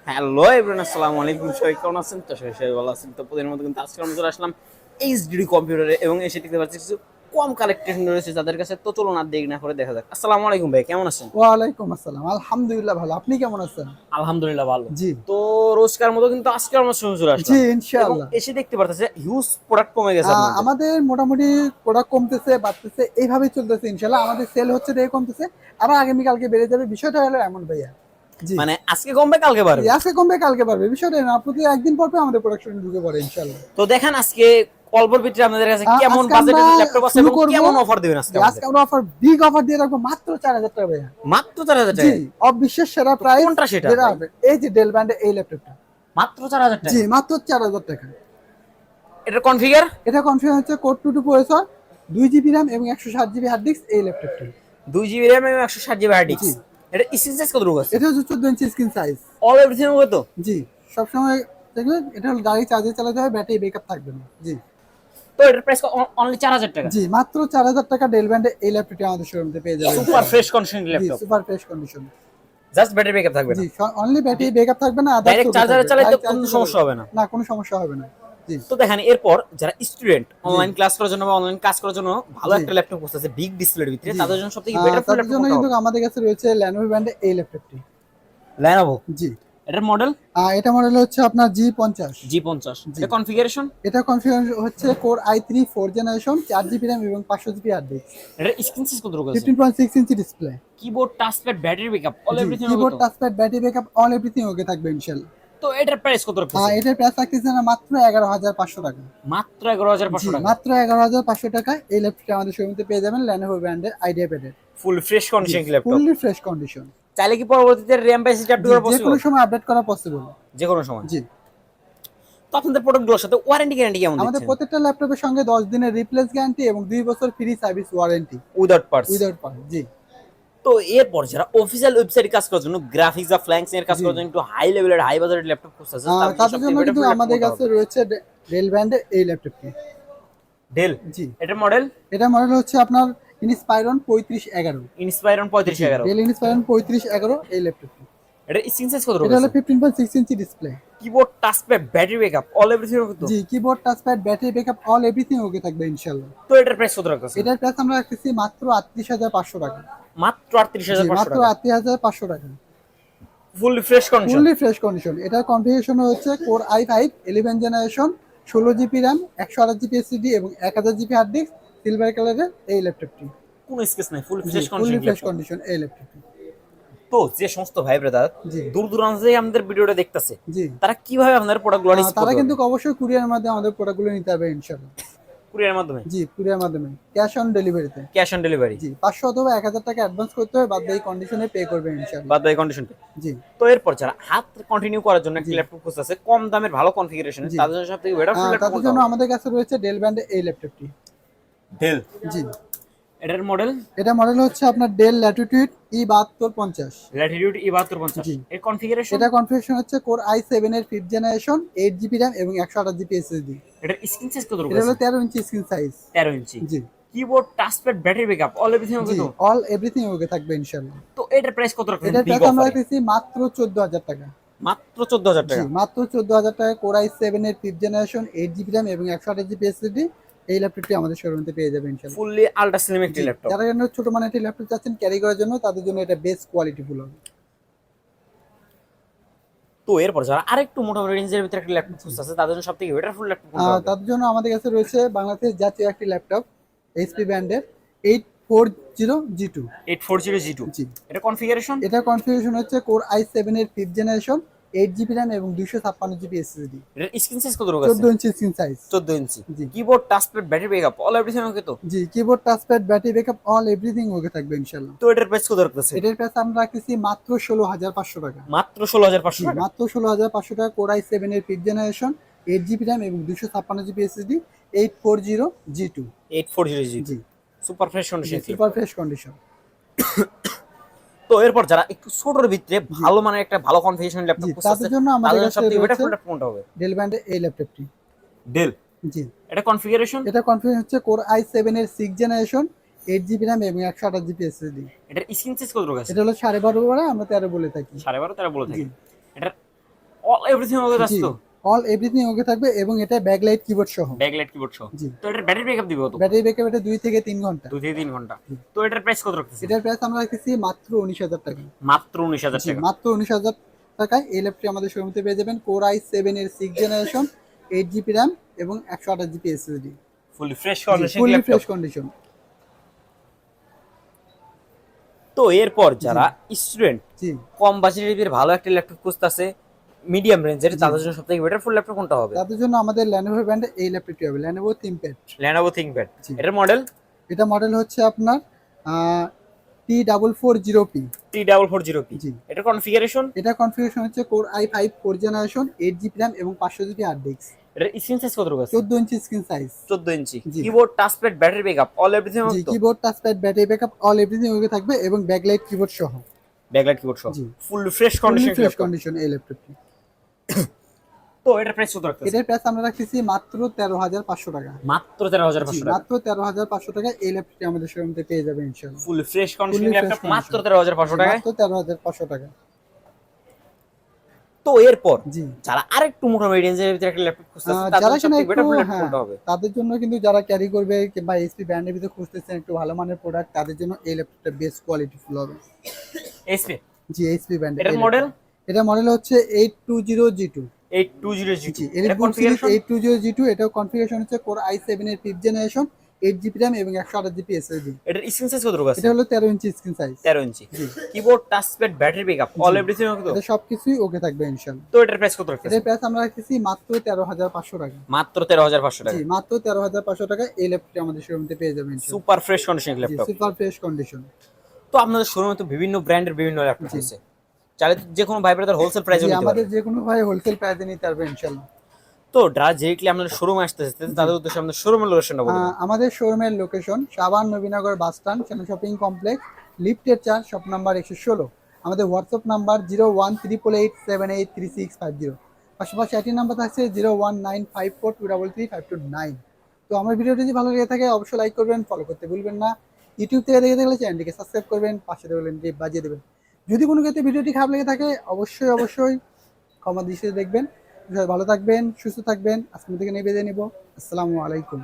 Hello everyone, আসসালামু আলাইকুম। সবাই কেমন আছেন? তো সবাই ভালো আছেন। তো প্রতিদিনের মতো কিন্তু আজকে আমরা চলে আসলাম এইচডি কম্পিউটারে এবং এসে দেখতে পাচ্ছি কিছু কম কালেকশন রয়েছে যাদের কাছে। তো চলুন আর দেরি না করে দেখা যাক। আসসালামু আলাইকুম ভাই, কেমন আছেন? ওয়ালাইকুম আসসালাম, আলহামদুলিল্লাহ ভালো। আপনি কেমন আছেন? আলহামদুলিল্লাহ ভালো। জি তো রোজকার মতো কিন্তু আজকে আমরা চলে আসলাম জি এবং ইনশাআল্লাহ। এসে দেখতে পারতেছে হিউজ প্রোডাক্ট কমে গেছে আপনাদের। আমাদের মোটামুটি প্রোডাক্ট কমতেছে বাড়তেছে এইভাবেই চলতেছে ইনশাআল্লাহ। আমাদের সেল হচ্ছে দিয়ে কমতেছে, আবার আগামী কালকে বেড়ে যাবে। বিষয়টা হলো এমন ভাইয়া। জি মানে আজকে কমবে কালকে বাড়বে। আজকে কমবে কালকে বাড়বে, বিষয়টা না, প্রতি একদিন পর পর আমাদের প্রোডাকশন ঢুকে পড়ে ইনশাআল্লাহ। তো দেখেন আজকে অল্পর ভিতরে আপনাদের কাছে কেমন আজকে বাজেটের আমরা ল্যাপটপ আছে শুরু এবং করব। কেমন অফার দিবেন আজকে আজকে আমরা বিগ অফার দিয়ে রাখবো মাত্র 4000 টাকা ভাইয়া। মাত্র 4000 জি টাকা? অবিশ্বাস সেরা প্রাইস। কোনটা সেটা? যেটা হবে এই যে ডেল ব্র্যান্ডের এই ল্যাপটপটা মাত্র 4000 টাকা? জি মাত্র 4000 টাকা। এটার কনফিগার? এটা কনফিগার হচ্ছে কোর 2 প্রসেসর, 2 জিবি RAM এবং 107 জিবি হার্ড ডিস্ক এই ল্যাপটপটি। 2 জিবি RAM এবং 107 জিবি হার্ড ডিস্ক। জি এটা স্ক্রিন সাইজ কত রকম আছে? এটা হচ্ছে 14 inch screen size. All everything হবে তো? জি সবসময় দেখবেন এটা হলো গাড়ি চার্জে চালাতে হয়, ব্যাটারি ব্যাকআপ থাকবে না। জি তো এটার প্রাইস অনলি 4000 টাকা? জি মাত্র 4000 টাকা ডেল ব্র্যান্ডের এই ল্যাপটপটি আমাদের শোরুমে পেয়ে যাবেন। সুপার ফ্রেশ কন্ডিশন জি laptop. Super fresh condition. Just battery backup থাকবে না? জি অনলি ব্যাটারি ব্যাকআপ থাকবে না, আদার্স ডাইরেক্ট চার্জারে চালাইতে কোনো সমস্যা হবে না? না, কোনো সমস্যা হবে না। জি তো দেখেন এরপর যারা স্টুডেন্ট অনলাইন ক্লাস করার জন্য বা অনলাইন কাজ করার জন্য ভালো জি। একটা ল্যাপটপ খুঁজতেছে বিগ ডিসপ্লের ভিতরে, জি। তাদের জন্য সবথেকে বেটার তার ল্যাপটপ জন্য কোনটা কিন্তু হবে? আমাদের কাছে রয়েছে Lenovo ব্র্যান্ডের এই ল্যাপটপটি। Lenovo? জি এটার মডেল? এটা মডেল হচ্ছে আপনার G50। G50। জি। এটা কনফিগারেশন? এটা কনফিগার হচ্ছে core i3 4 generation, 4 GB RAM এবং 500 জিবি হার্ড ডিস্ক, এটা স্ক্রিন সাইজ কত রকম আছে? 15.6 inch display. Keyboard touchpad battery backup all everything হবে কিবোর্ড তো? Touchpad battery backup all everything okay থাকবে ইনশাআল্লাহ। তো এটার প্রাইস কত রকম আছে? এটার প্রাইস রাখতেছে না মাত্র 11500 টাকা। মাত্র 11500 জি টাকা? মাত্র 11500 টাকা এই ল্যাপটপটি আমাদের শোরুমে পেয়ে যাবেন Lenovo ব্র্যান্ডের আইডিয়া প্যাডের। Full fresh condition laptop. Fully fresh condition. চাইলে কি পরবর্তীতে RAM বা SSD আপডেট করা যে পসিবল? কোনো সময় আপডেট করা পসিবল। যে কোনো সময়? জি তো আপনাদের প্রোডাক্টগুলোর সাথে ওয়ারেন্টি গ্যারান্টি কেমন আমাদের দিচ্ছেন? প্রত্যেকটা ল্যাপটপের সঙ্গে 10 দিনের রিপ্লেস গ্যারান্টি এবং 2 বছর free service warranty without parts? Without part. জি তো এরপর যারা অফিসিয়াল ওয়েবসাইটে কাজ করার জন্য গ্রাফিক্স বা ফ্ল্যাঙ্কস এর কাজ জি। করার জন্য একটু হাই লেভেলের হাই বাজারের ল্যাপটপ খুঁজতেছে, তাদের জন্য কিন্তু আমাদের কাছে রয়েছে ডেল ব্র্যান্ডের এই ল্যাপটপটি। ডেল। জি এটার মডেল? এটা মডেল হচ্ছে আপনার ইনস্পাইরন 3511। ইনস্পায়রন 3511। ডেল ইনস্পাইরন 3511 এই ল্যাপটপটি। এটা স্ক্রিন সাইজ কত এটা রয়েছে? হলো 15.6 inch display. Keyboard touchpad battery backup all everything হবে তো? জি keyboard touchpad battery backup all everything okay থাকবে ইনশাআল্লাহ। তো এটার প্রাইস কত রাখতেছে? এটার প্রাইস আমরা রাখতেছি মাত্র 38500 টাকা। মাত্র জি 38500 মাত্র টাকা? 38500 টাকা। Full fresh condition? Fully fresh condition. এটার কনফিগারেশন হচ্ছে core i5 11 generation, 16 GB RAM, 128 GB SSD এবং 1000 জিবি হার্ড ডিস্ক, সিলভার কালারের এই ল্যাপটপটি। কোনো স্কেচ নাই, ফুল জি fresh fully condition fresh laptop. Condition এই ল্যাপটপটি। তো যে সমস্ত ভাই ব্রাদার জি দূর দূরান্ত থেকে আমাদের ভিডিওটা দেখতেছে, জি তারা কিভাবে আপনাদের প্রোডাক্টগুলো রিসিভ তারা করবে? কিন্তু অবশ্যই কুরিয়ার মাধ্যমে আমাদের প্রোডাক্টগুলো নিতে হবে ইনশাআল্লাহ। কুরিয়ারের মাধ্যমে? জি কুরিয়ার মাধ্যমে, ক্যাশ অন ডেলিভারিতে। Cash on delivery? জি 500 অথবা 1000 টাকা অ্যাডভান্স করতে হবে, বাদ বাকি কন্ডিশনে পে করবে ইনশাআল্লাহ। বাদ বাকি কন্ডিশন পে? জি তো এরপর যারা হাত কন্টিনিউ করার জন্য একটা জি। ল্যাপটপ খুঁজতেছে কম দামের ভালো কনফিগারেশনে, জি। তাদের জন্য সবথেকে বেটার ল্যাপটপ তাদের জন্য আমাদের কাছে রয়েছে ডেল ব্র্যান্ডের এই ল্যাপটপটি। ডেল। জি এটার মডেল? এটা মডেল হচ্ছে আপনার del Latitude E7250। Latitude E7250। জি। এর কনফিগারেশন? এটা কনফিগারেশন হচ্ছে কোর i7 এর 5th জেনারেশন, 8 জিবি RAM এবং 128 জিবি এসএসডি। এটার স্ক্রিন সাইজ কত রকম এটা হলো আছে? 13 ইঞ্চি স্ক্রিন সাইজ। 13 ইঞ্চি? জি keyboard touchpad battery backup all everything হবে জি তো? অল এভরিথিং ওকে থাকবে ইনশাআল্লাহ। তো এটার প্রাইস কত রাখছেন এটার বিগ প্রাইস আমরা অফারে? রাখতেছি মাত্র 14000 টাকা। মাত্র 14000 জি টাকা? মাত্র 14000 টাকা কোর i7 এর 5th জেনারেশন, 8 জিবি RAM এবং 128 জিবি এসএসডি এই ল্যাপটপটি আমাদের শোরুমে পেয়ে যাবেন ইনশাআল্লাহ। ফুললি আল্ট্রা স্লিম একটি ল্যাপটপ। যারা জন্য ছোট মানের একটি ল্যাপটপ চাচ্ছেন ক্যারি করার জন্য, তাদের জন্য এটা বেস্ট কোয়ালিটি ফুল হবে। তো এরপর যারা আরেকটু মোটামুটি রেঞ্জের ভিতরে একটা ল্যাপটপ খুঁজতেছে, তাদের জন্য সবথেকে বেটার ফুল ল্যাপটপ কোনটা হবে? তাদের জন্য আমাদের কাছে রয়েছে বাংলাদেশ জাতীয় একটি ল্যাপটপ এইচপি ব্র্যান্ডের 840G2। 840G2? জি এটা কনফিগারেশন? এটা কনফিগারেশন হচ্ছে কোর i7 এর 5th জেনারেশন, 8 জিবি RAM এবং 256 জিবি এসএসডি। এটার স্ক্রিন সাইজ কত রকম আছে? 14 ইঞ্চি স্ক্রিন সাইজ। 14 ইঞ্চি? জি keyboard touchpad battery backup all everything okay তো? জি keyboard touchpad battery backup all everything okay থাকবে ইনশাআল্লাহ। তো এটার প্রাইস কত রাখতেছে? এটার প্রাইস আমরা রাখতেছি মাত্র 16500 টাকা। মাত্র 16500 টাকা? মাত্র 16500 টাকা কোর i7 এর 5th জেনারেশন, 8 জিবি RAM এবং 256 জিবি এসএসডি, 840G2। 840G? জি super fresh condition? Super fresh condition. তো এরপর যারা একটু ছোটর ভিতরে ভালো মানের একটা ভালো কনফিগারেশন ল্যাপটপ জি খুঁজতেছে, তাদের জন্য আমাদের কাছে সবথেকে বেটার রয়েছে ফুল ল্যাপটপ কোনটা হবে? ডেল ব্র্যান্ডের এই ল্যাপটপটি। ডেল। জি এটা কনফিগারেশন? এটা কনফিগারেশন হচ্ছে কোর i7 এর 6th জেনারেশন, 8 জিবি র্যাম এবং 128 জিবি এসএসডি। এটার স্ক্রিন সাইজ কত আছে? এটা হলো 12.5 বড়, আমরা 13 বলে থাকি। 12.5 13 বলে থাকি। জি এটার অল এভরিথিং ওকে আছে জি, তো? অল এভরিথিং ওকে থাকবে এবং এটা ব্যাকলাইট কিবোর্ড সহ। ব্যাকলাইট কিবোর্ড সহ। জি, তো এটার ব্যাটারি ব্যাকআপ দিবে কত? ব্যাটারি ব্যাকআপ এটা 2 থেকে 3 ঘন্টা। 2 থেকে 3 ঘন্টা। তো এটার প্রাইস কত রাখতেছেন? এটার প্রাইস আমরা রাখতেছি মাত্র 19,000 টাকা। মাত্র 19,000 জি, টাকা। মাত্র 19,000 টাকায় এই ল্যাপটপটি আমাদের শোরুমে পেয়ে যাবেন। কোর i7 এর 6 জেনারেশন, 8 জিবি র্যাম এবং 128 GB SSD. Fully fresh condition fully laptop. Fresh condition. তো এরপর যারা স্টুডেন্ট জি, কম বাজেটের ভালো একটা ল্যাপটপ খুঁজতেছে মিডিয়াম রেঞ্জের, তাদের জন্য সবথেকে বেটার ফুল ল্যাপটপ কোনটা হবে? তাদের জন্য আমাদের Lenovo ব্র্যান্ডের এই ল্যাপটপটি হবে, Lenovo ThinkPad। Lenovo ThinkPad। জি। এটার মডেল এটা মডেল হচ্ছে আপনার T440P। T440P। জি, এটার কনফিগারেশন, এটা কনফিগারেশন হচ্ছে core i5 4 generation, 8 GB RAM এবং 500 জিবি হার্ড ডিস্ক। এটার স্ক্রিন সাইজ কত আছে? 14 ইঞ্চি স্ক্রিন সাইজ। 14 ইঞ্চি। জি। Keyboard, touchpad, battery backup all everything জি, তো? Keyboard, touchpad, battery backup all everything okay থাকবে এবং ব্যাকলাইট কিবোর্ড সহ। ব্যাকলাইট কিবোর্ড সহ। জি। Full fresh fully condition fresh laptop. Condition এই ল্যাপটপটি। তো এটার প্রাইস কত রাখতেছেন? এটার প্রাইস আমরা রাখতেছি মাত্র 13,500 টাকা। মাত্র জি, 13,500 টাকা। মাত্র 13,500 টাকা এই ল্যাপটপটি আমাদের শোরুমে পেয়ে যাবেন ইনশাআল্লাহ। Full fresh condition Fully fresh laptop condition। মাত্র 13,500 টাকায়। মাত্র 13,500 টাকা। তো এরপর জি, যারা আরেকটু মোটামুটি রেঞ্জের ভিতরে একটা ল্যাপটপ খুঁজতেছে যারা তাদের কিনা সবথেকে একটু বেটার ফুল ল্যাপটপ হ্যাঁ, কোনটা হবে? তাদের জন্য কিন্তু যারা ক্যারি করবে কিংবা এইচপি ব্র্যান্ডের ভিতরে খুঁজতেছেন একটু ভালো মানের প্রোডাক্ট, তাদের জন্য এই ল্যাপটপটা বেস্ট কোয়ালিটি ফুল হবে। এইচপি। জি, এইচপি ব্র্যান্ডের। এটার মডেল এটা মডেল হচ্ছে 820G2। 820G2। জি, এটা এর কনফিগারেশন 820G2। এটাও কনফিগারেশন হচ্ছে কোর i7 এর 5th জেনারেশন, 8 জিবি র্যাম এবং 128 জিবি এসএসডি। এটার স্ক্রিন সাইজ কত আছে? এটা হলো 13 ইঞ্চি স্ক্রিন সাইজ। 13 ইঞ্চি। জি, keyboard, touchpad, battery backup all everything okay তো? এটা সবকিছুই ওকে থাকবে ইনশাআল্লাহ। তো এটার প্রাইস কত রাখতেছেন? এটার প্রাইস আমরা রাখতেছি মাত্র 13,500 টাকা। মাত্র 13,500 টাকা। জি, মাত্র 13,500 টাকা এই ল্যাপটপটি আমাদের শোরুমে পেয়ে যাবেন ইনশাআল্লাহ। সুপার ফ্রেশ কন্ডিশন জি, ল্যাপটপ। Super fresh condition. তো আপনাদের শোরুমে তো বিভিন্ন ব্র্যান্ডের বিভিন্ন ল্যাপটপ জি। আছে, চাইলে তো যে কোনো ভাই ব্রাদার হোলসেল প্রাইসে জি, নিতে আমাদের পারে। যে কোনো ভাই হোলসেল প্রাইসে নিতে পারবে ইনশাআল্লাহ। তো যারা ডিরেক্টলি আপনাদের শোরুমে আসতেছে তাদের উদ্দেশ্যে আমাদের শোরুমের লোকেশনটা বলুন। আমাদের শোরুমের লোকেশন সাবান Nabinagar bus stand, channel shopping complex, লিফটের 4, শপ নাম্বার 116। আমাদের হোয়াটসঅ্যাপ নাম্বার 01388783650। পাশাপাশি একটি নাম্বার থাকছে 01954233529। তো আমার ভিডিওটি যদি ভালো লেগে থাকে অবশ্যই লাইক করবেন, ফলো করতে ভুলবেন না। ইউটিউব থেকে দেখে থাকলে চ্যানেলটিকে সাবস্ক্রাইব করবেন, পাশে দেখবেন বাজিয়ে দেবেন। যদি কোনো ক্ষেত্রে ভিডিওটি খারাপ লেগে থাকে অবশ্যই ক্ষমা দৃষ্টিতে দেখবেন। সবাই ভালো থাকবেন, সুস্থ থাকবেন। আজকের থেকে নিয়ে বিদায় নিব। আসসালামু আলাইকুম।